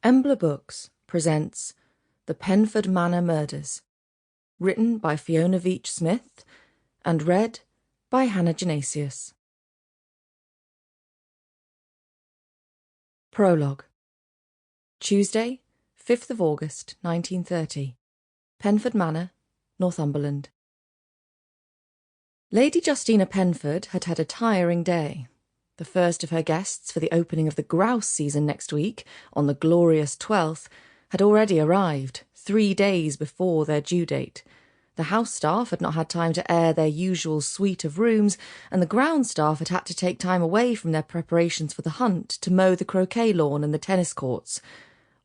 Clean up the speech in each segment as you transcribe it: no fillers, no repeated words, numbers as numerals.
Embla Books presents The Penford Manor Murders, written by Fiona Veitch Smith and read by Hannah Genesius. Prologue. Tuesday, 5th of August, 1930. Penford Manor, Northumberland. Lady Justina Penford had had a tiring day. The first of her guests for the opening of the grouse season next week, on the glorious 12th, had already arrived, 3 days before their due date. The house staff had not had time to air their usual suite of rooms, and the ground staff had to take time away from their preparations for the hunt to mow the croquet lawn and the tennis courts.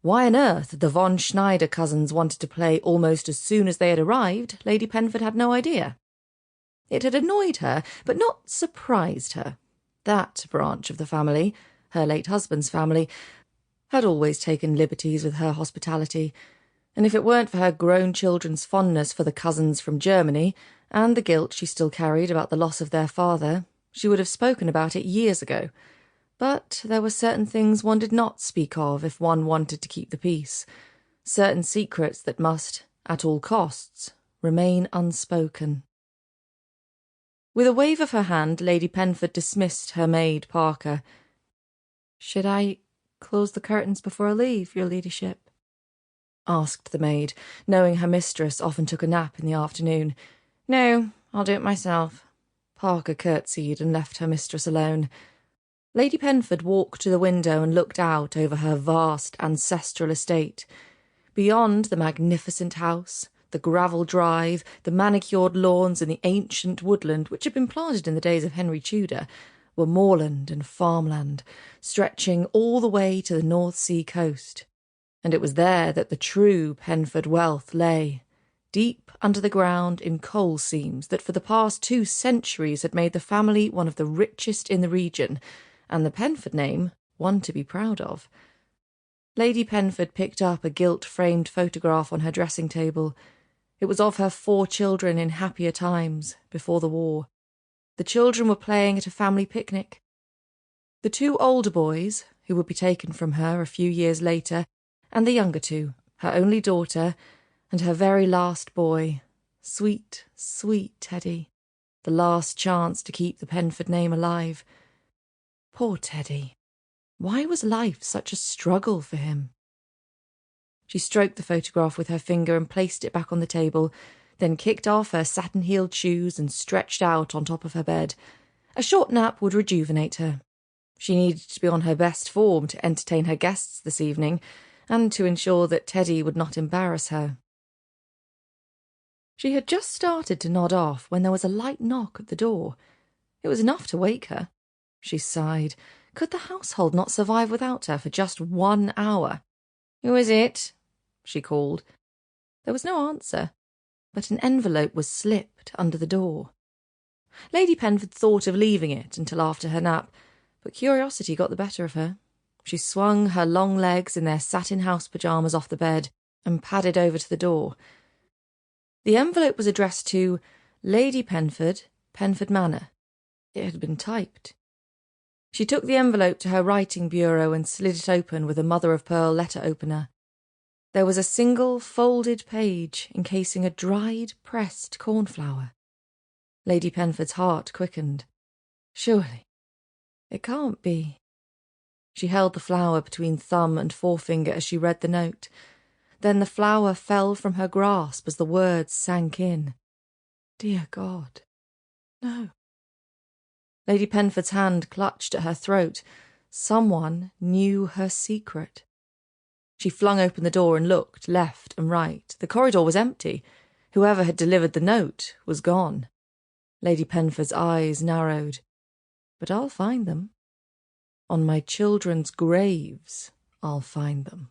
Why on earth the von Schneider cousins wanted to play almost as soon as they had arrived, Lady Penford had no idea. It had annoyed her, but not surprised her. That branch of the family, her late husband's family, had always taken liberties with her hospitality, and if it weren't for her grown children's fondness for the cousins from Germany, and the guilt she still carried about the loss of their father, she would have spoken about it years ago. But there were certain things one did not speak of if one wanted to keep the peace, certain secrets that must, at all costs, remain unspoken. With a wave of her hand, Lady Penford dismissed her maid, Parker. "Should I close the curtains before I leave, your ladyship?" asked the maid, knowing her mistress often took a nap in the afternoon. "No, I'll do it myself." Parker curtsied and left her mistress alone. Lady Penford walked to the window and looked out over her vast ancestral estate. Beyond the magnificent house, the gravel drive, the manicured lawns and the ancient woodland which had been planted in the days of Henry Tudor, were moorland and farmland, stretching all the way to the North Sea coast. And it was there that the true Penford wealth lay, deep under the ground in coal seams that for the past 2 centuries had made the family one of the richest in the region, and the Penford name one to be proud of. Lady Penford picked up a gilt-framed photograph on her dressing table. It was of her 4 children in happier times, before the war. The children were playing at a family picnic. The 2 older boys, who would be taken from her a few years later, and the younger 2, her only daughter, and her very last boy. Sweet, sweet Teddy. The last chance to keep the Penford name alive. Poor Teddy. Why was life such a struggle for him? She stroked the photograph with her finger and placed it back on the table, then kicked off her satin-heeled shoes and stretched out on top of her bed. A short nap would rejuvenate her. She needed to be on her best form to entertain her guests this evening, and to ensure that Teddy would not embarrass her. She had just started to nod off when there was a light knock at the door. It was enough to wake her. She sighed. Could the household not survive without her for just 1 hour? "Who is it?" she called. There was no answer, but an envelope was slipped under the door. Lady Penford thought of leaving it until after her nap, but curiosity got the better of her. She swung her long legs in their satin house pyjamas off the bed and padded over to the door. The envelope was addressed to Lady Penford, Penford Manor. It had been typed. She took the envelope to her writing bureau and slid it open with a mother-of-pearl letter opener. There was a single folded page encasing a dried, pressed cornflower. Lady Penford's heart quickened. Surely, it can't be. She held the flower between thumb and forefinger as she read the note. Then the flower fell from her grasp as the words sank in. Dear God, no. Lady Penford's hand clutched at her throat. Someone knew her secret. She flung open the door and looked left and right. The corridor was empty. Whoever had delivered the note was gone. Lady Penford's eyes narrowed. But I'll find them. On my children's graves, I'll find them.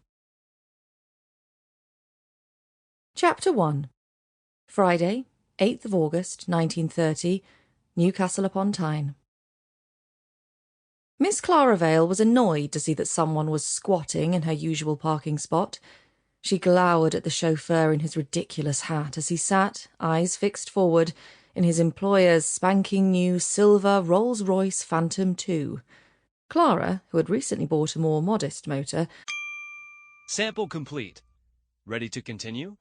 Chapter 1. Friday, 8th of August, 1930, Newcastle upon Tyne. Miss Clara Vale was annoyed to see that someone was squatting in her usual parking spot. She glowered at the chauffeur in his ridiculous hat as he sat, eyes fixed forward, in his employer's spanking new silver Rolls-Royce Phantom 2. Clara, who had recently bought a more modest motor, Sample complete. Ready to continue?